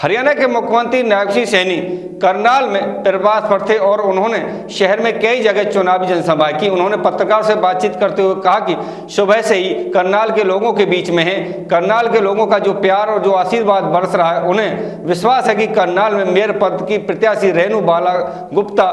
हरियाणा के मुख्यमंत्री नायब सिंह सैनी करनाल में प्रवास पर थे और उन्होंने शहर में कई जगह चुनावी जनसभाएं की। उन्होंने पत्रकारों से बातचीत करते हुए कहा कि सुबह से ही करनाल के लोगों के बीच में है। करनाल के लोगों का जो प्यार और जो आशीर्वाद बरस रहा है, उन्हें विश्वास है कि करनाल में मेयर पद की प्रत्याशी रेणु बाला गुप्ता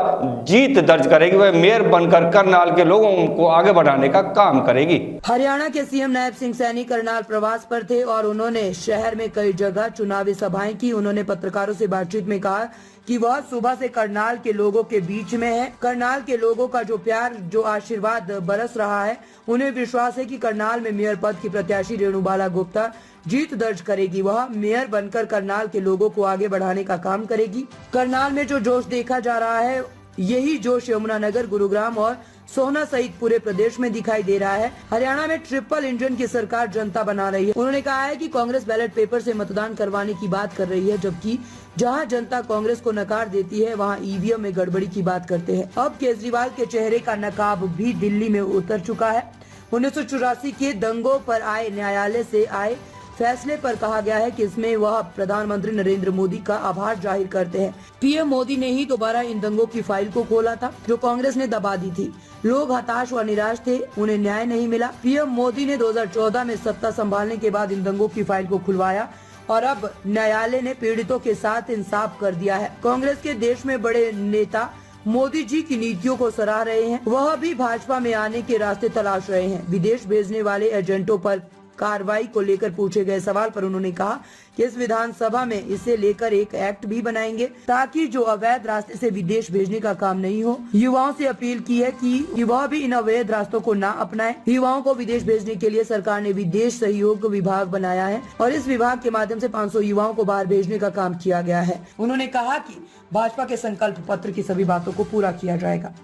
जीत दर्ज करेगी। वह मेयर बनकर करनाल के लोगों को आगे बढ़ाने का काम करेगी। हरियाणा के सीएम नायब सिंह सैनी करनाल प्रवास पर थे और उन्होंने शहर में कई जगह चुनावी सभाएं की। उन्होंने पत्रकारों से बातचीत में कहा कि वह सुबह से करनाल के लोगों के बीच में है। करनाल के लोगों का जो प्यार, जो आशीर्वाद बरस रहा है, उन्हें विश्वास है कि करनाल में मेयर पद की प्रत्याशी रेणु बाला गुप्ता जीत दर्ज करेगी। वह मेयर बनकर करनाल के लोगों को आगे बढ़ाने का काम करेगी। करनाल में जो जोश देखा जा रहा है, यही जोश यमुनानगर, गुरुग्राम और सोहना सहित पूरे प्रदेश में दिखाई दे रहा है। हरियाणा में ट्रिपल इंजन की सरकार जनता बना रही है। उन्होंने कहा है कि कांग्रेस बैलेट पेपर से मतदान करवाने की बात कर रही है, जबकि जहां जनता कांग्रेस को नकार देती है, वहां ईवीएम में गड़बड़ी की बात करते हैं। अब केजरीवाल के चेहरे का नकाब भी दिल्ली में उतर चुका है। 1984 के दंगों पर आए न्यायालय से आए फैसले पर कहा गया है कि इसमें वह प्रधानमंत्री नरेंद्र मोदी का आभार जाहिर करते हैं। पीएम मोदी ने ही दोबारा इन दंगों की फाइल को खोला था, जो कांग्रेस ने दबा दी थी। लोग हताश व निराश थे, उन्हें न्याय नहीं मिला। पीएम मोदी ने 2014 में सत्ता संभालने के बाद इन दंगों की फाइल को खुलवाया और अब न्यायालय ने पीड़ितों के साथ इंसाफ कर दिया है। कांग्रेस के देश में बड़े नेता मोदी जी की नीतियों को सराह रहे हैं। वह भी भाजपा में आने के रास्ते तलाश रहे हैं। विदेश भेजने वाले एजेंटों पर कार्रवाई को लेकर पूछे गए सवाल पर उन्होंने कहा कि इस विधानसभा में इसे लेकर एक एक्ट भी बनाएंगे, ताकि जो अवैध रास्ते से विदेश भेजने का काम नहीं हो। युवाओं से अपील की है कि वह भी इन अवैध रास्तों को ना अपनाएं। युवाओं को विदेश भेजने के लिए सरकार ने विदेश सहयोग विभाग बनाया है और इस विभाग के माध्यम से 500 युवाओं को बाहर भेजने का काम किया गया है। उन्होंने कहा कि भाजपा के संकल्प पत्र की सभी बातों को पूरा किया जाएगा।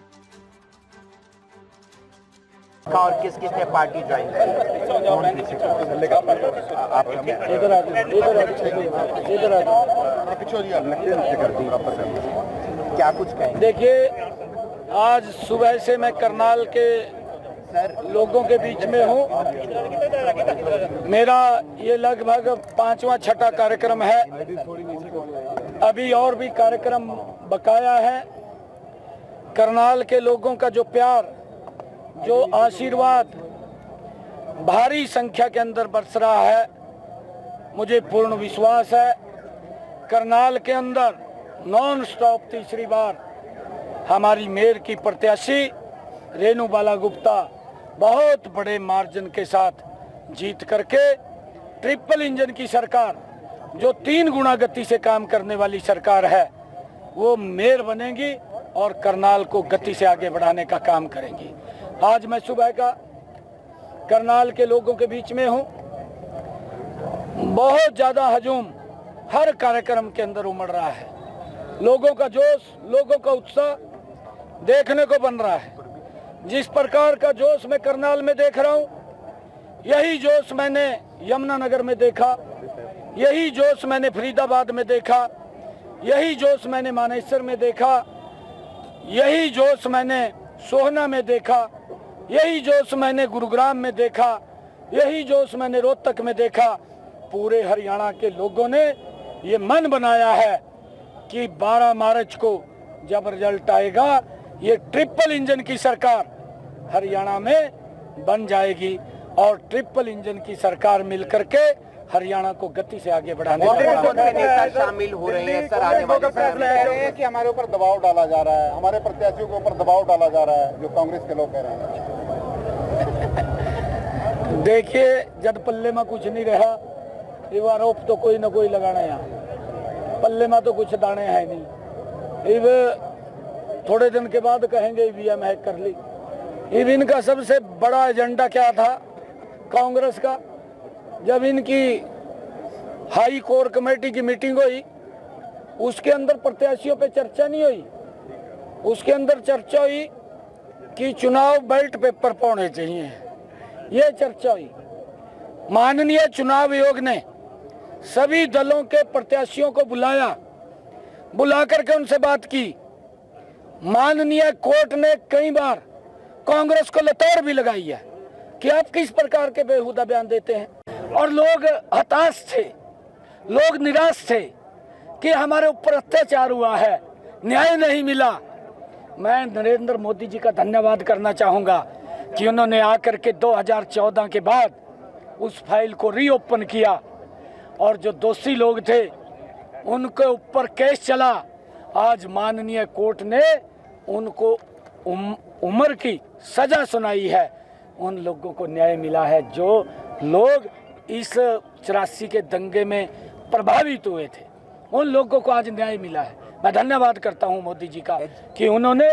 और किस किस ने पार्टी ज्वाइन की? क्या कुछ कहेंगे? देखिए, आज सुबह से मैं करनाल के लोगों के बीच में हूँ। मेरा ये लगभग 5वां 6ठा कार्यक्रम है। अभी और भी कार्यक्रम बकाया है। करनाल के लोगों का जो प्यार, जो आशीर्वाद भारी संख्या के अंदर बरस रहा है, मुझे पूर्ण विश्वास है करनाल के अंदर नॉन स्टॉप तीसरी बार हमारी मेयर की प्रत्याशी रेणु बाला गुप्ता बहुत बड़े मार्जिन के साथ जीत करके ट्रिपल इंजन की सरकार, जो 3 गुना गति से काम करने वाली सरकार है, वो मेयर बनेगी और करनाल को गति से आगे बढ़ाने का काम करेंगी। आज मैं सुबह का करनाल के लोगों के बीच में हूं। बहुत ज्यादा हजूम हर कार्यक्रम के अंदर उमड़ रहा है। लोगों का जोश, लोगों का उत्साह देखने को बन रहा है। जिस प्रकार का जोश मैं करनाल में देख रहा हूं, यही जोश मैंने यमुनानगर में देखा, यही जोश मैंने फरीदाबाद में देखा, यही जोश मैंने मानेसर में देखा, यही जोश मैंने सोहना में देखा, यही जोश मैंने गुरुग्राम में देखा, यही जोश मैंने रोहतक में देखा। पूरे हरियाणा के लोगों ने ये मन बनाया है कि 12 मार्च को जब रिजल्ट आएगा, ये ट्रिपल इंजन की सरकार हरियाणा में बन जाएगी और ट्रिपल इंजन की सरकार मिलकर के हरियाणा को गति से आगे बढ़ाने का नेता शामिल हो रहे हैं। सर, आने वाले फैसले कह रहे हैं कि हमारे ऊपर दबाव डाला जा रहा है, हमारे प्रत्याशियों के ऊपर दबाव डाला जा रहा है, जो कांग्रेस के लोग कह रहे हैं। देखिए, जब पल्ले में कुछ नहीं रहा, ये आरोप तो कोई ना कोई लगाना। यहाँ पल्ले में तो कुछ दाने है नहीं। इव थोड़े दिन के बाद कहेंगे ईवीएम हैक कर ली। इव इनका सबसे बड़ा एजेंडा क्या था कांग्रेस का? जब इनकी हाई कोर कमेटी की मीटिंग हुई, उसके अंदर प्रत्याशियों पे चर्चा नहीं हुई। उसके अंदर चर्चा हुई कि चुनाव बैलेट पेपर पर होने चाहिए, ये चर्चा हुई। माननीय चुनाव आयोग ने सभी दलों के प्रत्याशियों को बुला करके उनसे बात की। माननीय कोर्ट ने कई बार कांग्रेस को लताड़ भी लगाई है कि आप किस प्रकार के बेहुदा बयान देते हैं। और लोग हताश थे, लोग निराश थे। कि हमारे ऊपर अत्याचार हुआ है, न्याय नहीं मिला। मैं नरेंद्र मोदी जी का धन्यवाद करना चाहूँगा कि उन्होंने आकर के 2014 के बाद उस फाइल को रीओपन किया और जो दोषी लोग थे उनके ऊपर केस चला। आज माननीय कोर्ट ने उनको उम्र की सजा सुनाई है। उन लोगों को न्याय मिला है जो लोग इस 84 के दंगे में प्रभावित हुए थे, उन लोगों को आज न्याय मिला है। मैं धन्यवाद करता हूं मोदी जी का कि उन्होंने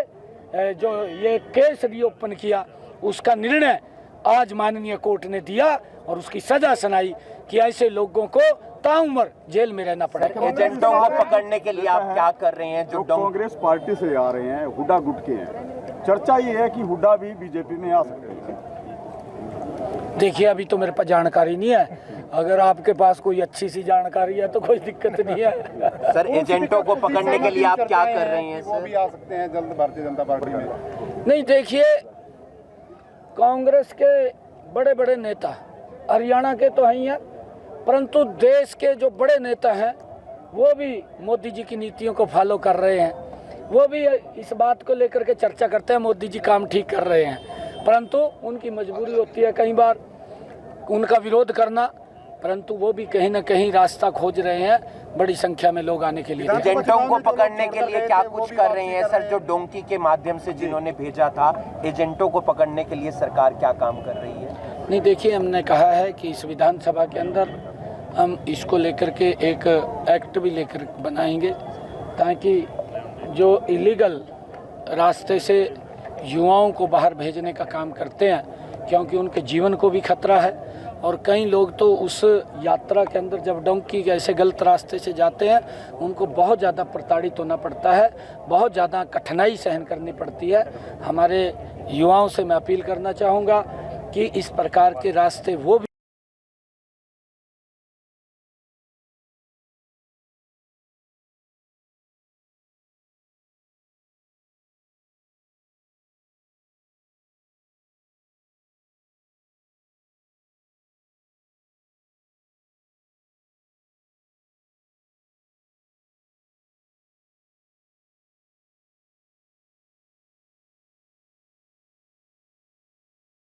जो ये केस रीओपन किया उसका निर्णय आज माननीय कोर्ट ने दिया और उसकी सजा सुनाई कि ऐसे लोगों को ताउम्र जेल में रहना पड़ेगा। एजेंटों को पकड़ने के लिए आप क्या कर रहे हैं? जो कांग्रेस पार्टी से आ रहे हैं, हुड्डा गुट के हैं, चर्चा ये है कि हुड्डा भी बीजेपी में आ सकते हैं। देखिए, अभी तो मेरे पास जानकारी नहीं है, अगर आपके पास कोई अच्छी सी जानकारी है तो कोई दिक्कत नहीं है। सर, एजेंटों को पकड़ने के लिए आप क्या कर रहे हैं? वो भी आ सकते हैं जल्द भारतीय जनता पार्टी में। नहीं, देखिए, कांग्रेस के बड़े बड़े नेता हरियाणा के तो हैं, परंतु देश के जो बड़े नेता हैं वो भी मोदी जी की नीतियों को फॉलो कर रहे हैं। वो भी इस बात को लेकर के चर्चा करते हैं मोदी जी काम ठीक कर रहे हैं, परंतु उनकी मजबूरी होती है कई बार उनका विरोध करना, परंतु वो भी कहीं ना कहीं रास्ता खोज रहे हैं बड़ी संख्या में लोग आने के लिए। एजेंटों को पकड़ने के लिए क्या कुछ कर रहे हैं सर? जो डोंकी के माध्यम से जिन्होंने भेजा था, एजेंटों को पकड़ने के लिए सरकार क्या काम कर रही है? नहीं, देखिए, हमने कहा है कि इस विधानसभा के अंदर हम इसको लेकर के एक एक्ट भी लेकर बनाएंगे ताकि जो इलीगल रास्ते से युवाओं को बाहर भेजने का काम करते हैं, क्योंकि उनके जीवन को भी खतरा है और कई लोग तो उस यात्रा के अंदर जब डोंकी के ऐसे गलत रास्ते से जाते हैं उनको बहुत ज़्यादा प्रताड़ित होना पड़ता है, बहुत ज़्यादा कठिनाई सहन करनी पड़ती है। हमारे युवाओं से मैं अपील करना चाहूँगा कि इस प्रकार के रास्ते वो भी